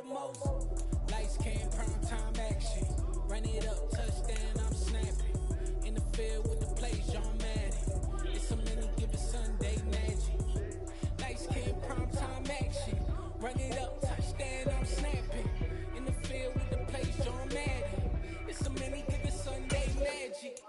most. Lights came, prime time action. Run it up, touchdown, I'm snapping. In the field with the plays, John Madden. It's a many given Sunday magic. Lights came, prime time action. Run it up, touchdown, I'm snapping. In the field with the plays, John Madden. It's a many given Sunday magic.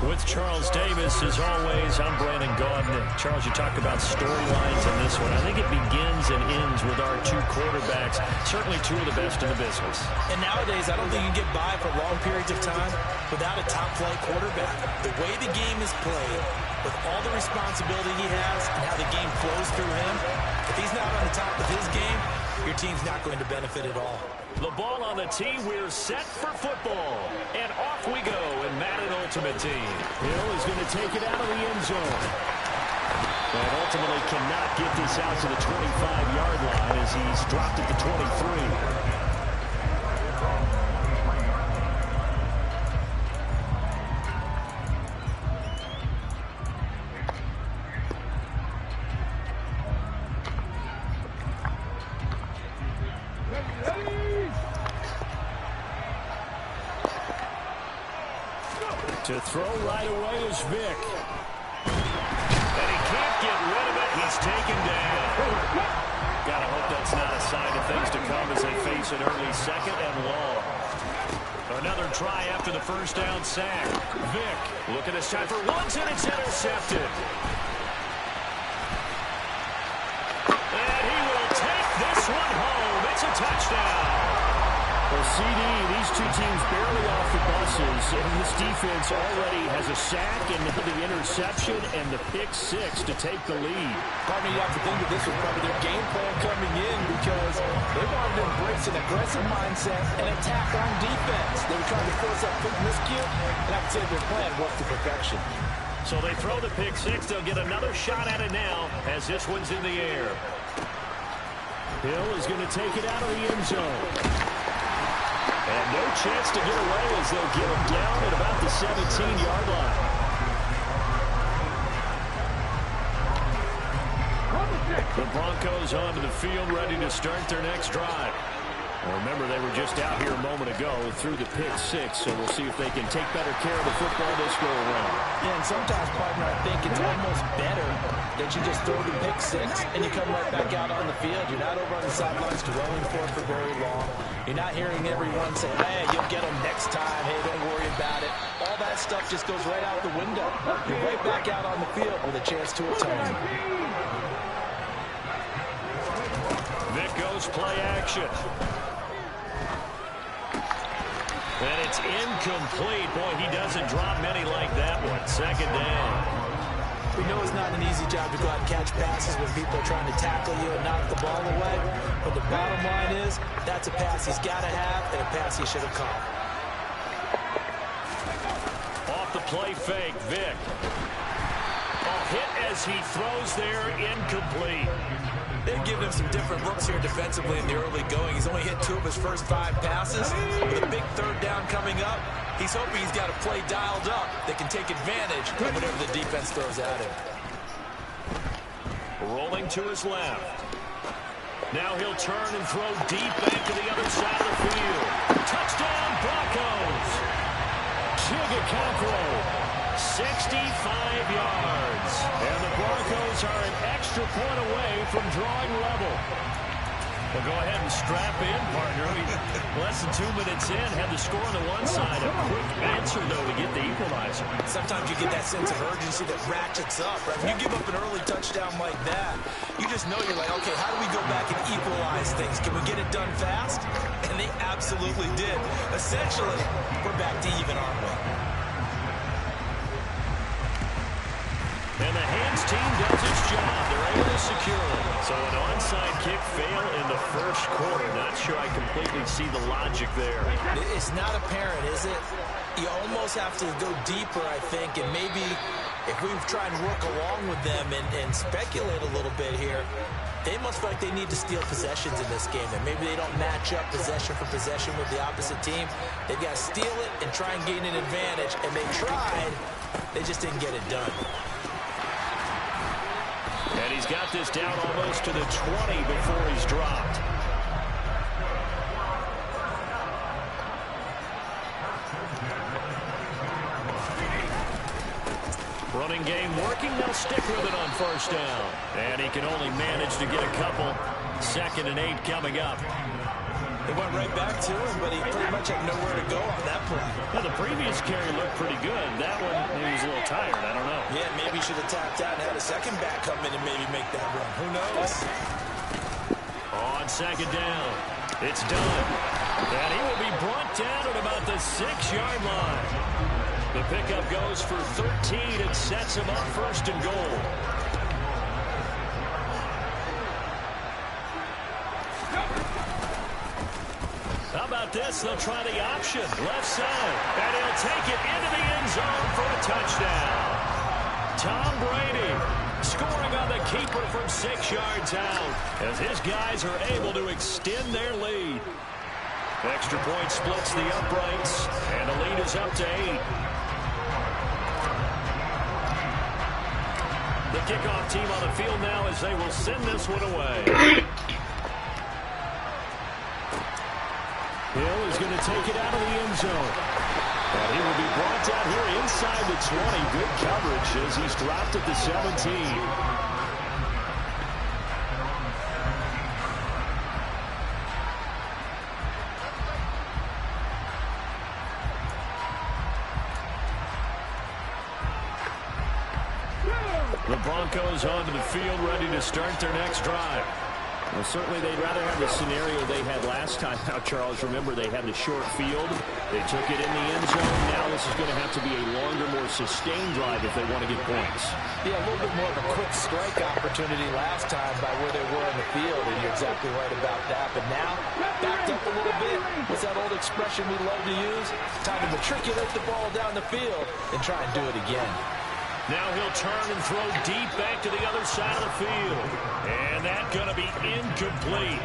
With Charles Davis, as always, I'm Brandon Gaudin. Charles, you talk about storylines in this one. I think it begins and ends with our two quarterbacks, certainly two of the best in the business. And nowadays, I don't think you can get by for long periods of time without a top-flight quarterback. The way the game is played, with all the responsibility he has and how the game flows through him, if he's not on the top of his game, your team's not going to benefit at all. The ball on the tee, we're set for football. And off we go in Madden Ultimate Team. Hill is going to take it out of the end zone. And ultimately cannot get this out to the 25-yard line as he's dropped at the 23. To throw right away is Vic. And he can't get rid of it. He's taken down. Gotta hope that's not a sign of things to come as they face an early second and long. Another try after the first down sack. Vic looking this time for once, and it's intercepted. And he will take this one home. It's a touchdown. Well, CD, these two teams barely off the buses, and this defense already has a sack and the interception and the pick six to take the lead. Partner, you have to think that this was probably their game plan coming in because they wanted to embrace an aggressive mindset and attack on defense. They were trying to force that quick miscue, and I would say their plan worked to perfection. So they throw the pick six. They'll get another shot at it now as this one's in the air. Hill is going to take it out of the end zone. And no chance to get away as they'll get him down at about the 17-yard line. The Broncos onto the field, ready to start their next drive. Well, remember, they were just out here a moment ago through the pick six, so we'll see if they can take better care of the football this go around. Yeah, and sometimes, partner, I think it's almost better that you just throw the pick six and you come right back out on the field. You're not over on the sidelines dwelling for very long. You're not hearing everyone say, hey, you'll get them next time. Hey, don't worry about it. All that stuff just goes right out the window. You're right back out on the field with a chance to atone. Vic goes play action. And it's incomplete. Boy, he doesn't drop many like that one. Second down. We know it's not an easy job to go out and catch passes when people are trying to tackle you and knock the ball away. But the bottom line is, that's a pass he's got to have and a pass he should have caught. Off the play fake, Vic. A hit as he throws there, incomplete. They've given him some different looks here defensively in the early going. He's only hit 2 of his first 5 passes. With a big third down coming up, he's hoping he's got a play dialed up that can take advantage of whatever the defense throws at him. Rolling to his left. Now he'll turn and throw deep back to the other side of the field. Touchdown, Broncos! Chigacancro, 65 yards. And the Broncos are an extra point away from drawing level. Well, go ahead and strap in, partner. Less than 2 minutes in, had the score on the one side. A quick answer, though, to get the equalizer. Sometimes you get that sense of urgency that ratchets up, right? When you give up an early touchdown like that, you just know you're like, okay, how do we go back and equalize things? Can we get it done fast? And they absolutely did. Essentially, we're back to even, aren't we? And the hands team does its job. They're able to secure it. So an onside kick fail in the first quarter. Not sure I completely see the logic there. It's not apparent, is it? You almost have to go deeper, I think, and maybe if we try and work along with them and speculate a little bit here, they must feel like they need to steal possessions in this game. And maybe they don't match up possession for possession with the opposite team. They've got to steal it and try and gain an advantage. And they tried. They just didn't get it done. And he's got this down almost to the 20 before he's dropped. Running game working. They'll stick with it on first down. And he can only manage to get a couple. 2nd and 8 coming up. They went right back to him, but he pretty much had nowhere to go on that play. Well, the previous carry looked pretty good. That one, he was a little tired. I don't know. Yeah, maybe he should have tapped out and had a second back come in and maybe make that run. Who knows? On 2nd down, it's done. And he will be brought down at about the 6-yard line. The pickup goes for 13 and sets him up 1st and goal. How about this? They'll try the option. Left side. And he'll take it into the end zone for a touchdown. Tom Brady scoring on the keeper from 6 yards out as his guys are able to extend their lead. Extra point splits the uprights, and the lead is up to 8. The kickoff team on the field now as they will send this one away. Hill is going to take it out of the end zone. And he will be brought down here inside the 20. Good coverage as he's dropped at the 17. The Broncos onto the field, ready to start their next drive. Well, certainly they'd rather have the scenario they had last time. Now, Charles, remember they had the short field. They took it in the end zone. Now this is going to have to be a longer, more sustained drive if they want to get points. Yeah, a little bit more of a quick strike opportunity last time by where they were in the field, and you're exactly right about that. But now, backed up a little bit. What's that old expression we love to use? Time to matriculate the ball down the field and try and do it again. Now he'll turn and throw deep back to the other side of the field. And that's going to be incomplete.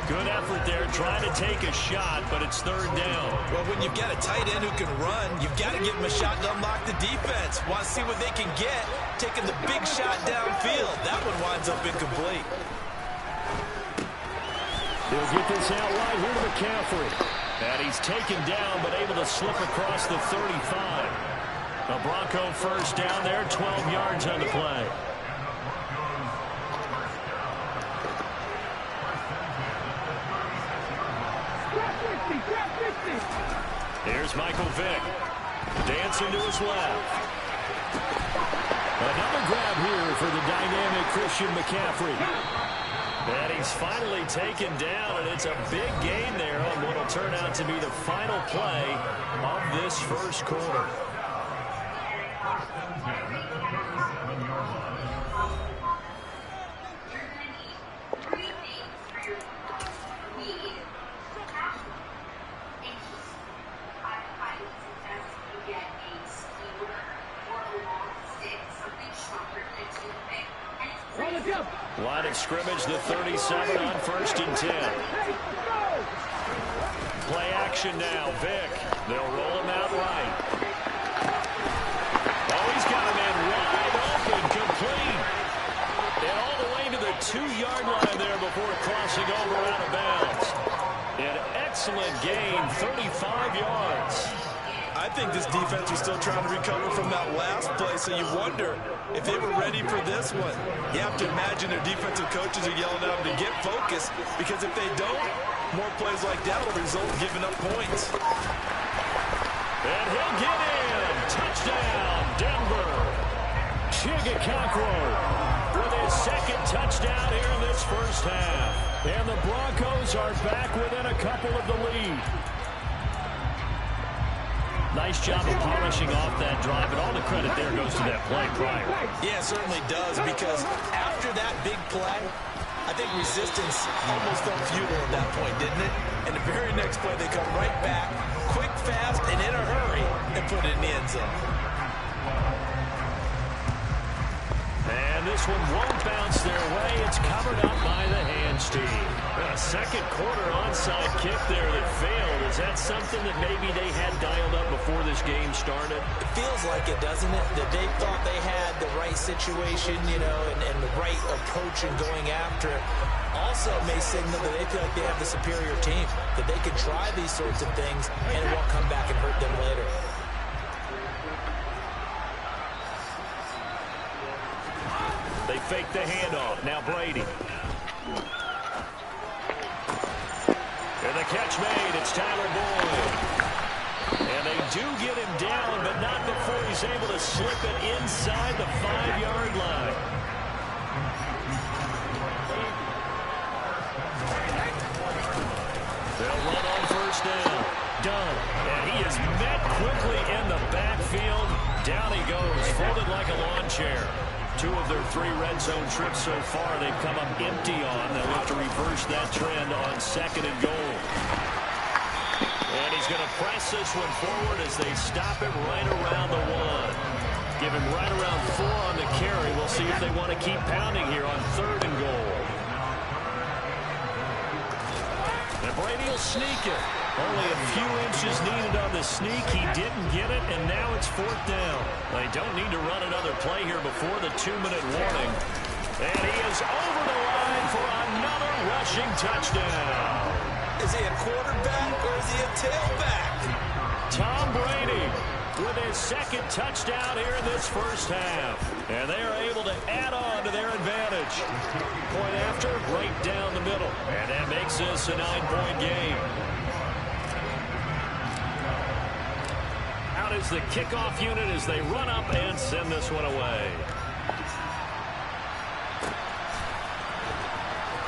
Good effort there trying to take a shot, but it's 3rd down. Well, when you've got a tight end who can run, you've got to give him a shot to unlock the defense. Want to see what they can get, taking the big shot downfield. That one winds up incomplete. They'll get this out right here to McCaffrey. And he's taken down, but able to slip across the 35. A Bronco first down there, 12 yards on the play. Here's Michael Vick. Dancing to his left. Another grab here for the dynamic Christian McCaffrey. And he's finally taken down, and it's a big gain there on what will turn out to be the final play of this first quarter. Line of scrimmage, the 37 on 1st and 10. Play action now, Vick. They'll roll him out right. Oh, he's got a man wide open, complete. And all the way to the 2-yard line there before crossing over out of bounds. An excellent gain, 35 yards. I think this defense was still trying to recover from that last play, so you wonder if they were ready for this one. You have to imagine their defensive coaches are yelling at them to get focused, because if they don't, more plays like that will result in giving up points. And he'll get in. Touchdown, Denver. Chigakakwo with his second touchdown here in this first half. And the Broncos are back within a couple of the lead. Nice job of polishing off that drive, and all the credit there goes to that play prior. Yeah, it certainly does, because after that big play, I think resistance almost felt futile at that point, didn't it? And the very next play, they come right back, quick, fast, and in a hurry, and put it in the end zone. And this one won't bounce their way. It's covered up by the hands team. A second quarter onside kick there that failed. Is that something that maybe they had dialed up before this game started? It feels like it, doesn't it? That they thought they had the right situation, you know, and the right approach in going after it. Also may signal that they feel like they have the superior team, that they can try these sorts of things and it won't come back and hurt them later. They fake the handoff. Now Brady. And the catch made. It's Tyler Boyd. And they do get him down, but not before he's able to slip it inside the 5-yard line. They'll run on first down. Done. And he is met quickly in the backfield. Down he goes, folded like a lawn chair. 2 of their 3 red zone trips so far they've come up empty on. They'll have to reverse that trend on 2nd and goal. And he's going to press this one forward as they stop him right around the 1. Give him right around 4 on the carry. We'll see if they want to keep pounding here on 3rd and goal. And Brady will sneak it. Only a few inches needed on the sneak. He didn't get it, and now it's 4th down. They don't need to run another play here before the 2-minute warning. And he is over the line for another rushing touchdown. Is he a quarterback or is he a tailback? Tom Brady with his 2nd touchdown here in this first half. And they are able to add on to their advantage. Point after, right down the middle. And that makes this a 9-point game. Out is the kickoff unit as they run up and send this one away.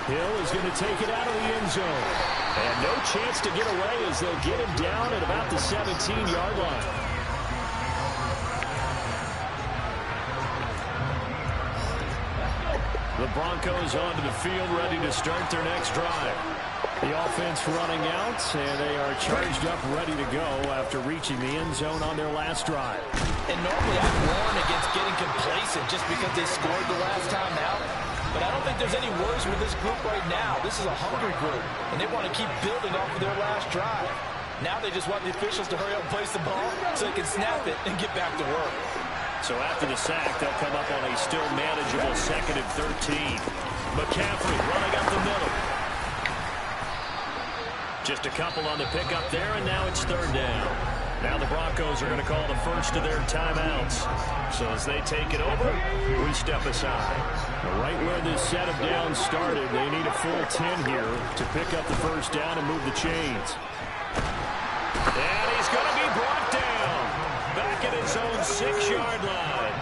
Hill is going to take it out of the end zone. And no chance to get away as they'll get him down at about the 17-yard line. The Broncos onto the field, ready to start their next drive. The offense running out, and they are charged up, ready to go after reaching the end zone on their last drive. And normally I'd warn against getting complacent just because they scored the last time out. But I don't think there's any worries with this group right now. This is a hungry group, and they want to keep building off of their last drive. Now they just want the officials to hurry up and place the ball so they can snap it and get back to work. So after the sack, they'll come up on a still manageable 2nd and 13. McCaffrey running up the middle. Just a couple on the pickup there, and now it's 3rd down. Now the Broncos are going to call the first of their timeouts. So as they take it over, we step aside. Right where this set of downs started, they need a full 10 here to pick up the first down and move the chains. And he's going to be brought down. Back at his own 6-yard line.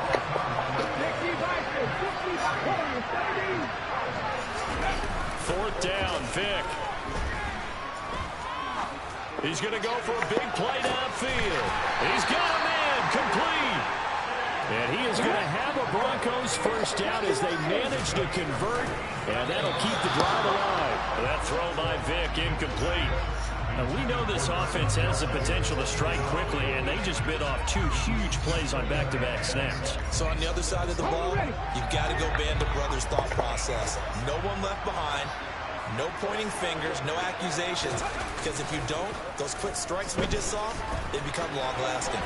4th down, Vic. He's going to go for a big play downfield. He's got a man complete. And he is going to have a Broncos first down as they manage to convert. And that'll keep the drive alive. That throw by Vic incomplete. Now we know this offense has the potential to strike quickly, and they just bit off 2 huge plays on back-to-back snaps. So on the other side of the ball, you've got to go Band of Brothers thought process. No one left behind. No pointing fingers, no accusations, because if you don't, those quick strikes we just saw, they become long-lasting.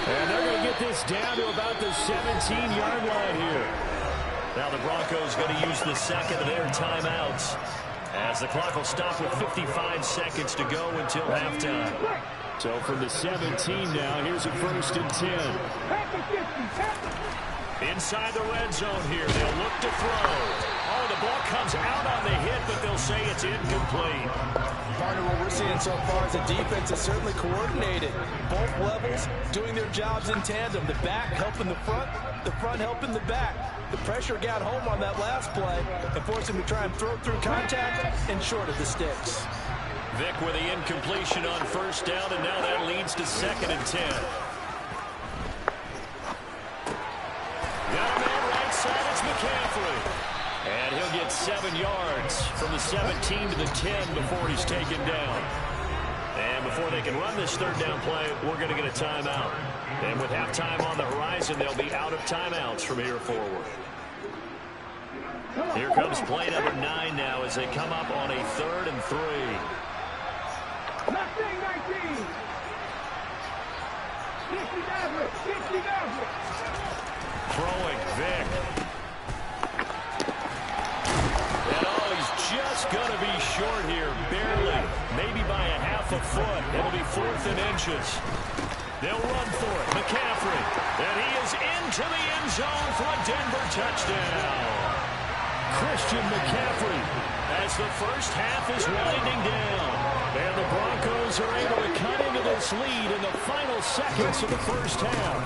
And they're going to get this down to about the 17-yard line here. Now the Broncos going to use the 2nd of their timeouts. As the clock will stop with 55 seconds to go until halftime. So from the 17 now, here's a 1st and 10. Inside the red zone here, they'll look to throw. Oh, the ball comes out on the hit, but they'll say it's incomplete. Partner, what we're seeing so far is the defense is certainly coordinated. Both levels doing their jobs in tandem. The back helping the front helping the back. The pressure got home on that last play and forced him to try and throw through contact and short of the sticks. Vick with the incompletion on 1st down, and now that leads to 2nd and 10. Got a man right side, it's McCaffrey. And he'll get 7 yards from the 17 to the 10 before he's taken down. And before they can run this 3rd down play, we're going to get a timeout. And with halftime on the horizon, they'll be out of timeouts from here forward. Here comes play number 9 now as they come up on a 3rd and 3. Throwing, Vick. And oh, he's just going to be short here, barely. Maybe by a half a foot. It'll be 4th and inches. They'll run for it. McCaffrey. And he is into the end zone for a Denver touchdown. Christian McCaffrey as the first half is winding down. And the Broncos are able to cut into this lead in the final seconds of the first half.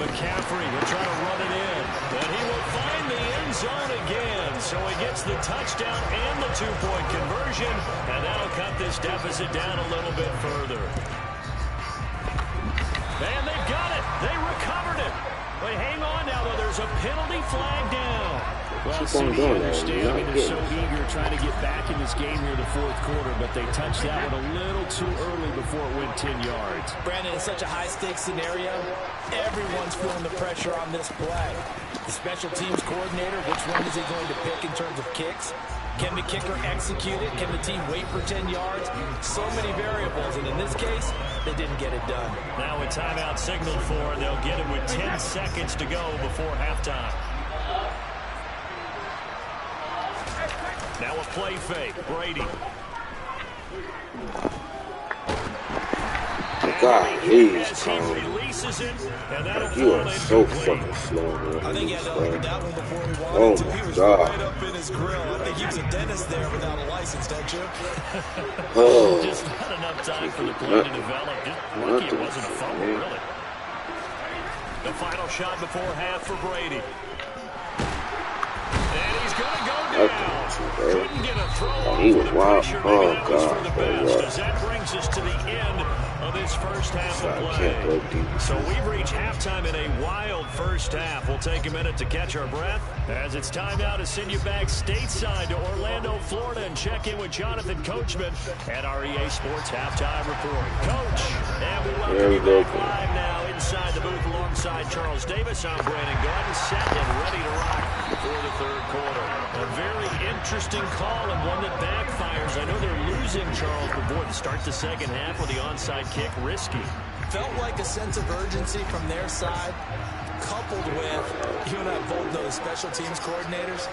McCaffrey will try to run it in. And he will find the end zone again. So he gets the touchdown and the 2-point conversion. And that'll cut this deficit down a little bit further. And they've got it. They recovered it. But hang on now, though. There's a penalty flag down. Well, so you understand. I mean, they're so eager trying to get back in this game here in the 4th quarter, but they touched that one a little too early before it went 10 yards. Brandon, it's such a high-stakes scenario. Everyone's feeling the pressure on this play. The special teams coordinator, which one is he going to pick in terms of kicks? Can the kicker execute it? Can the team wait for 10 yards? So many variables, and in this case, they didn't get it done. Now with timeout signaled for, they'll get it with 10 seconds to go before halftime. Now a play fake. Brady. God, he's he releases it, and that'll you are so fucking slow, man. I think he had to look at that one before he wanted Oh to. my He was God. right up in his grill. I think he was a dentist there without a license, don't you? Oh, Just not enough time for the play to develop. Just lucky it wasn't a fumble, really. The final shot before half for Brady. And he's going to go down. Couldn't get a throw on he for was the wild. pressure. Oh, Maybe that was for God. the best, as that brings us to the end of this first half of play. So we've reached halftime in a wild first half. We'll take a minute to catch our breath as it's time now to send you back stateside to Orlando, Florida, and check in with Jonathan Coachman at our EA Sports Halftime Report. Coach, and we welcome you back live now inside the booth alongside Charles Davis. I'm Brandon Gordon, set and ready to rock for the 3rd quarter. A very interesting call and one that backfires. I know they're losing, Charles, but boy, to start the 2nd half with the onside kick, risky. Felt like a sense of urgency from their side, coupled with, you and I both know the special teams coordinators,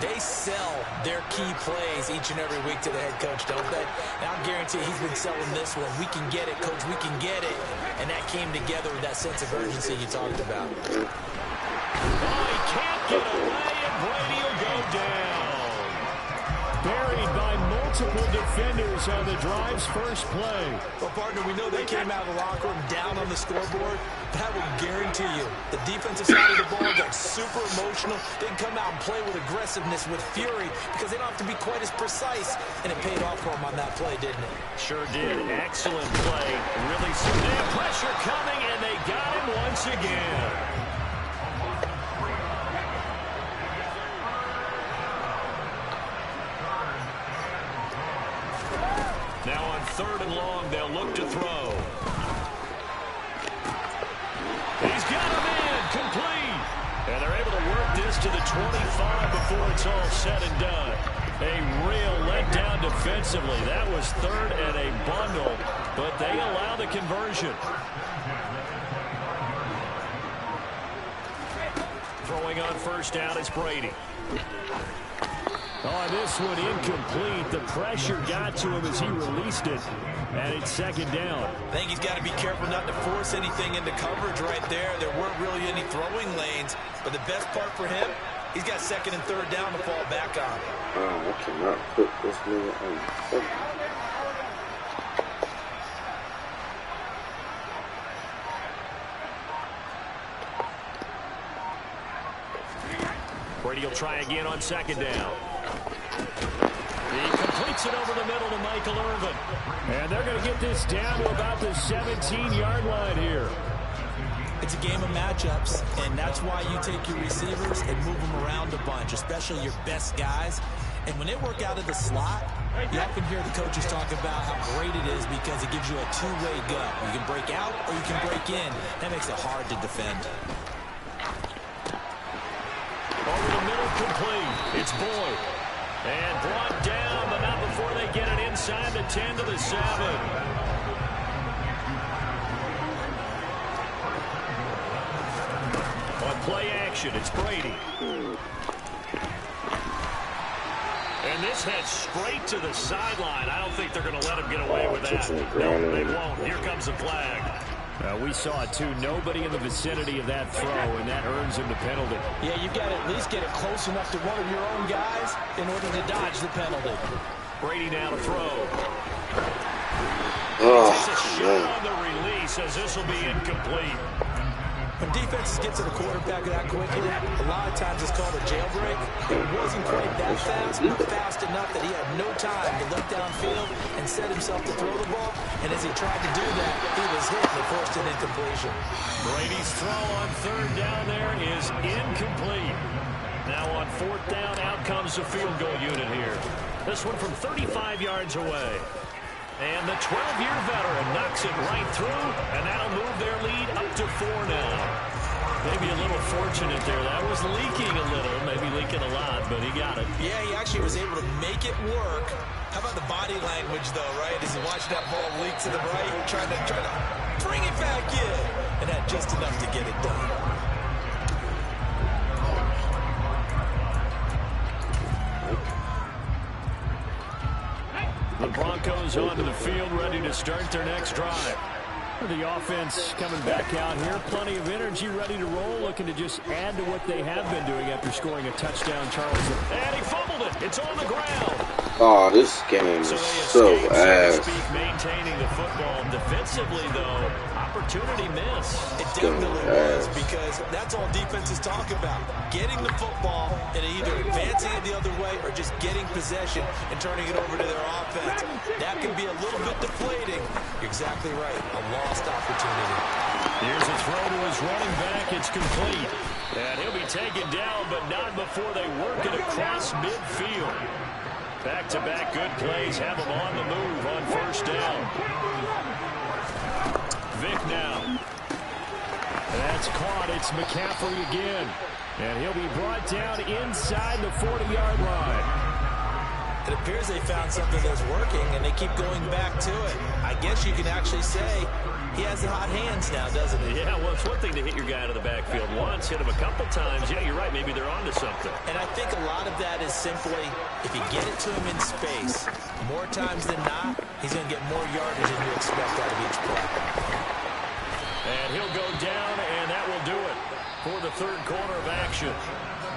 they sell their key plays each and every week to the head coach, don't they? And I guarantee he's been selling this one. We can get it, coach, we can get it. And that came together with that sense of urgency you talked about. Oh, he can't get away, and Brady will go down. Buried by multiple defenders on the drive's first play. Well, partner, we know they came out of the locker room down on the scoreboard. That will guarantee you the defensive side of the ball got super emotional. They can come out and play with aggressiveness, with fury, because they don't have to be quite as precise. And it paid off for them on that play, didn't it? Sure did. Excellent play. Really severe pressure coming, and they got him once again. Now on 3rd and long, they'll look to throw. He's got him in, complete. And they're able to work this to the 25 before it's all said and done. A real letdown defensively. That was 3rd and a bundle, but they allow the conversion. Throwing on first down is Brady. Oh, this one incomplete. The pressure got to him as he released it. And it's second down. I think he's got to be careful not to force anything into coverage right there. There weren't really any throwing lanes. But the best part for him, he's got second and third down to fall back on. I cannot put this nigga on second. Brady will try again on second down. He completes it over the middle to Michael Irvin. And they're going to get this down to about the 17-yard line here. It's a game of matchups, and that's why you take your receivers and move them around a bunch, especially your best guys. And when they work out of the slot, you often hear the coaches talk about how great it is because it gives you a two-way go. You can break out or you can break in. That makes it hard to defend. Over the middle, complete. It's Boyd. And brought down, but not before they get it inside the 10 to the 7. On play action, it's Brady. And this heads straight to the sideline. I don't think they're going to let him get away with that. No, they won't. Here comes the flag. We saw it, too. Nobody in the vicinity of that throw, and that earns him the penalty. Yeah, you've got to at least get it close enough to one of your own guys in order to dodge the penalty. Brady now to throw. Oh, Takes a shot on the release as this will be incomplete. When defenses get to the quarterback that quickly, a lot of times it's called a jailbreak. It wasn't quite that fast, but fast enough that he had no time to look downfield and set himself to throw the ball. And as he tried to do that, he was hit and forced an incompletion. Brady's throw on third down there is incomplete. Now on fourth down, out comes the field goal unit here. This one from 35 yards away. And the 12-year veteran knocks it right through, and that'll move their lead up to 4 now. Maybe a little fortunate there. That was leaking a little, maybe leaking a lot, but he got it. Yeah, he actually was able to make it work. How about the body language, though, right? As he watched that ball leak to the right, trying to bring it back in, and had just enough to get it done. The Broncos onto the field, ready to start their next drive. The offense coming back out here. Plenty of energy, ready to roll, looking to just add to what they have been doing after scoring a touchdown, Charles. And he fumbled it. It's on the ground. Oh, this game is so ass. Maintaining the football defensively, though. Opportunity miss. It definitely was, because that's all defenses talk about. Getting the football and either advancing it the other way or just getting possession and turning it over to their offense. That can be a little bit deflating. You're exactly right. A lost opportunity. Here's a throw to his running back. It's complete. And he'll be taken down, but not before they work it across midfield. Back-to-back good plays have him on the move on first down. Vic now. That's caught. It's McCaffrey again. And he'll be brought down inside the 40-yard line. It appears they found something that's working, and they keep going back to it. I guess you can actually say he has the hot hands now, doesn't he? Yeah, well, it's one thing to hit your guy out of the backfield once, hit him a couple times. Yeah, you're right. Maybe they're onto something. And I think a lot of that is simply if you get it to him in space, more times than not, he's going to get more yardage than you expect out of each play. And he'll go down, and that will do it for the third quarter of action.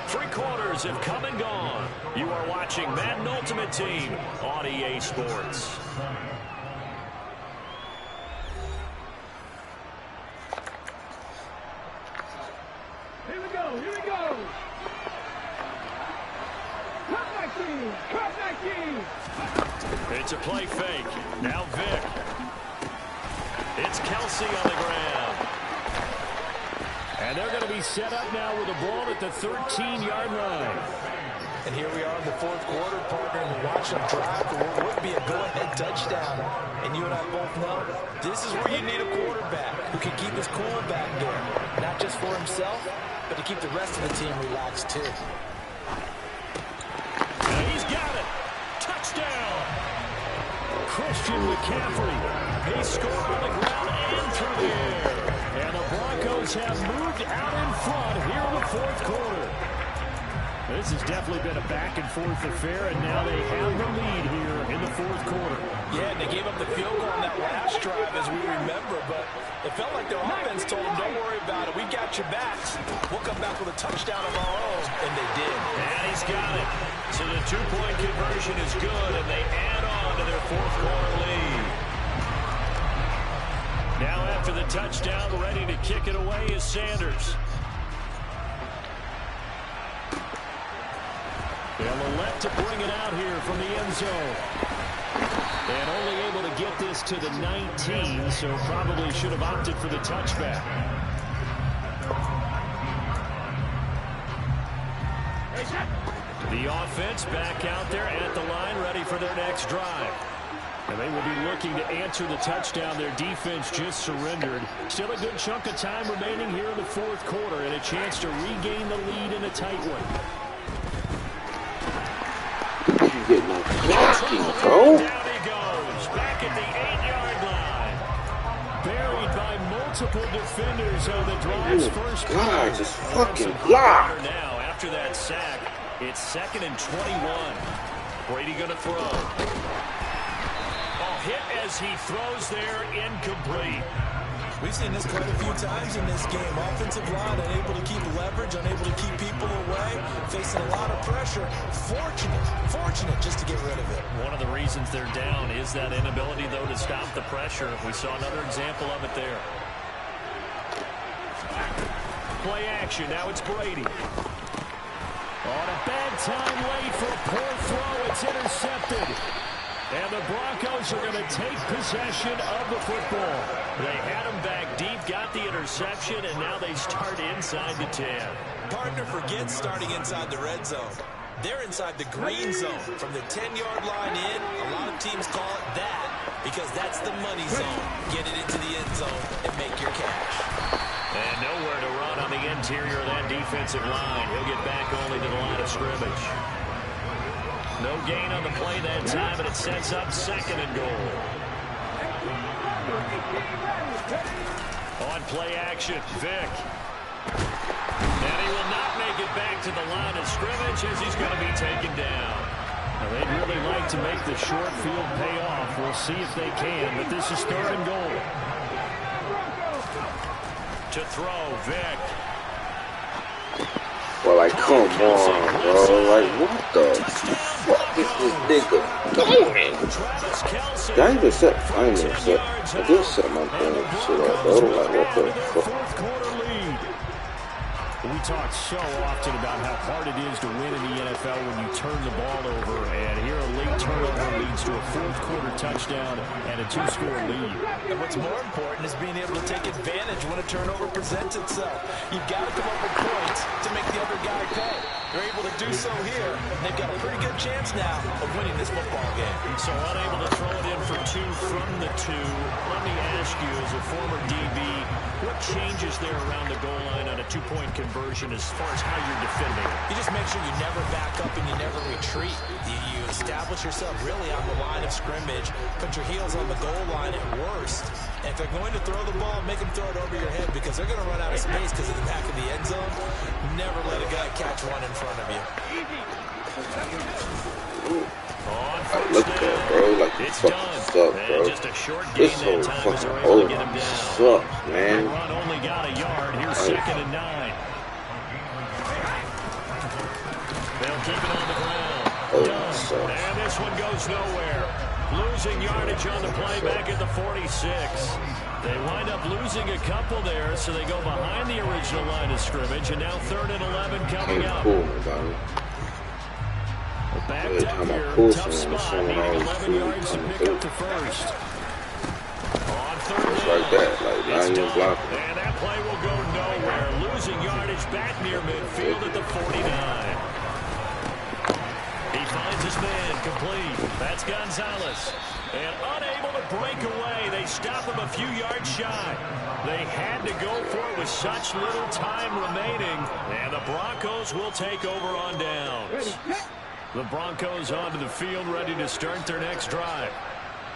3 quarters have come and gone. You are watching Madden Ultimate Team on EA Sports. Here we go, here we go. Cut back in. It's a play fake. Now Vic. It's Kelsey on the ground. And they're going to be set up now with a ball at the 13-yard line. And here we are in the fourth quarter, partner, and watch them drive for what would be a go-ahead touchdown. And you and I both know this is where you need a quarterback who can keep his cool back there. Not just for himself, but to keep the rest of the team relaxed, too. And he's got it. Touchdown. Christian McCaffrey. He scored on the ground and through the air. And the Broncos have moved out in front here in the fourth quarter. This has definitely been a back-and-forth affair, and now they have the lead here in the fourth quarter. Yeah, and they gave up the field goal on that last drive, as we remember, but it felt like their offense told them, don't worry about it. We got your backs. We'll come back with a touchdown of our own, and they did. And he's got it. So the two-point conversion is good, and they add on to their fourth quarter lead. Now after the touchdown, ready to kick it away is Sanders. They'll elect to bring it out here from the end zone. And only able to get this to the 19, so probably should have opted for the touchback. The offense back out there at the line, ready for their next drive. And they will be looking to answer the touchdown. Their defense just surrendered. Still a good chunk of time remaining here in the fourth quarter, and a chance to regain the lead in a tight one. You get no blocking, bro. Down he goes, back at the 8-yard line. Buried by multiple defenders on the drive's first play. God, just fucking block. Now, after that sack, it's 2nd and 21. Brady gonna throw. Hit as he throws there, incomplete. We've seen this quite a few times in this game. Offensive line unable to keep leverage, unable to keep people away, facing a lot of pressure. Fortunate just to get rid of it. One of the reasons they're down is that inability, though, to stop the pressure. We saw another example of it there. Play action. Now it's Brady. On a bad time late for a poor throw. It's intercepted. And the Broncos are going to take possession of the football. They had him back deep, got the interception, and now they start inside the 10. Partner forgets starting inside the red zone. They're inside the green zone. From the 10-yard line in, a lot of teams call it that because that's the money zone. Get it into the end zone and make your cash. And nowhere to run on the interior of that defensive line. He'll get back only to the line of scrimmage. No gain on the play that time, and it sets up 2nd and goal. On play action, Vick. And he will not make it back to the line of scrimmage as he's going to be taken down. Now, they'd really like to make the short field pay off. We'll see if they can, but this is 3rd and goal. To throw, Vick. Well, like, come on, bro. Like, what the fuck is this nigga doing? I ain't even set. I did set my damn shit up, bro. Like, what the fuck? We talk so often about how hard it is to win in the NFL when you turn the ball over, and here a late turnover leads to a fourth-quarter touchdown and a 2-score lead. And what's more important is being able to take advantage when a turnover presents itself. You've got to come up with points to make the other guy pay. They're able to do so here. They've got a pretty good chance now of winning this football game. So unable to throw it in for 2 from the 2. Let me ask you, as a former DB, what changes there around the goal line on a 2-point conversion as far as how you're defending? You just make sure you never back up and you never retreat. You establish yourself really on the line of scrimmage, put your heels on the goal line at worst. And if they're going to throw the ball, make them throw it over your head because they're going to run out of space because of the back of the end zone. Never let a guy catch one in front of you. Look at that, bro. Like, you fucking suck, bro. This whole fucking O-line sucks, man. Run only got a yard. Here's 2nd and 9. They'll keep it on the ground. And this one goes nowhere. Losing yardage on the play back at the 46. They wind up losing a couple there, so they go behind the original line of scrimmage, and now 3rd and 11 coming up. Backed up here, tough spot, needing 11 yards to pick up the first. On 3rd Just like that, like, now you're blocking. And that play will go nowhere. Losing yardage back near midfield at the 49. He finds his man, complete. That's Gonzalez. And unable to break away, they stop him a few yards shy. They had to go for it with such little time remaining. And the Broncos will take over on downs. The Broncos onto the field, ready to start their next drive.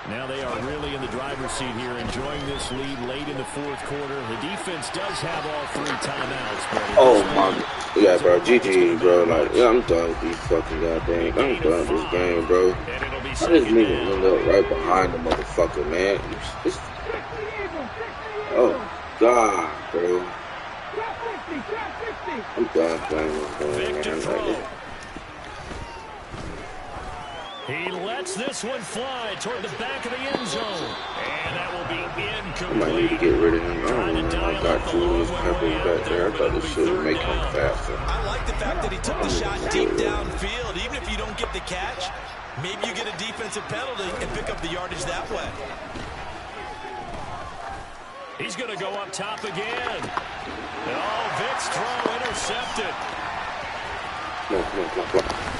Now they are really in the driver's seat here, enjoying this lead late in the fourth quarter. The defense does have all 3 timeouts. Oh, my. Yeah, bro. GG, bro. Like, yeah, I'm done with these fucking goddamn. I'm done with this game, bro. I just need to end up right behind the motherfucker, man. Oh, God, bro. I'm done playing this game, man. He lets this one fly toward the back of the end zone. And that will be incomplete. I might need to get rid of him. I don't know. I got Julius Peppers back there. I thought this shit would make him faster. I like the fact that he took the shot deep downfield. Even if you don't get the catch, maybe you get a defensive penalty and pick up the yardage that way. He's going to go up top again. Oh, Vic's throw intercepted. Come on.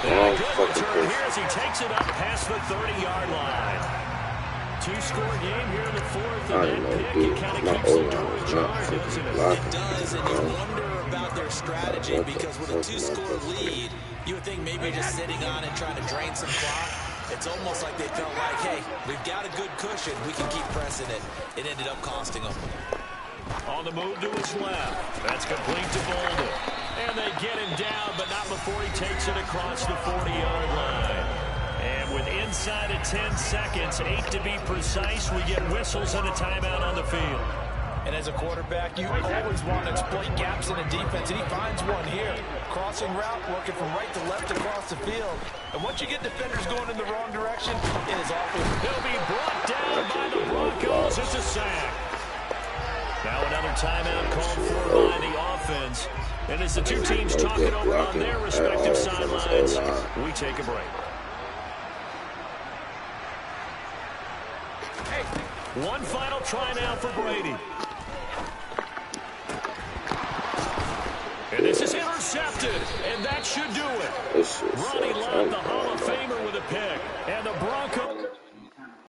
And a good return here as he takes it up past the 30-yard line. 2-score game here in the fourth. And that pick, it kind of keeps the door ajar, doesn't it? It does, and you wonder about their strategy because with a 2-score lead, you would think maybe just sitting on and trying to drain some clock. It's almost like they felt like, hey, we've got a good cushion. We can keep pressing it. It ended up costing them. On the move to his left. That's complete to Bolden. And they get him down, but not before he takes it across the 40-yard line. And with inside of 10 seconds, 8 to be precise, we get whistles and a timeout on the field. And as a quarterback, you always want to exploit gaps in a defense, and he finds one here. Crossing route, working from right to left across the field. And once you get defenders going in the wrong direction, it is awful. He'll be brought down by the Broncos. It's a sack. Now another timeout called for by the offense. And as the two teams talk it over on their respective sidelines, we take a break. One final try now for Brady. And this is intercepted, and that should do it. Ronnie Lott, the Hall of Famer, with a pick. And the Broncos...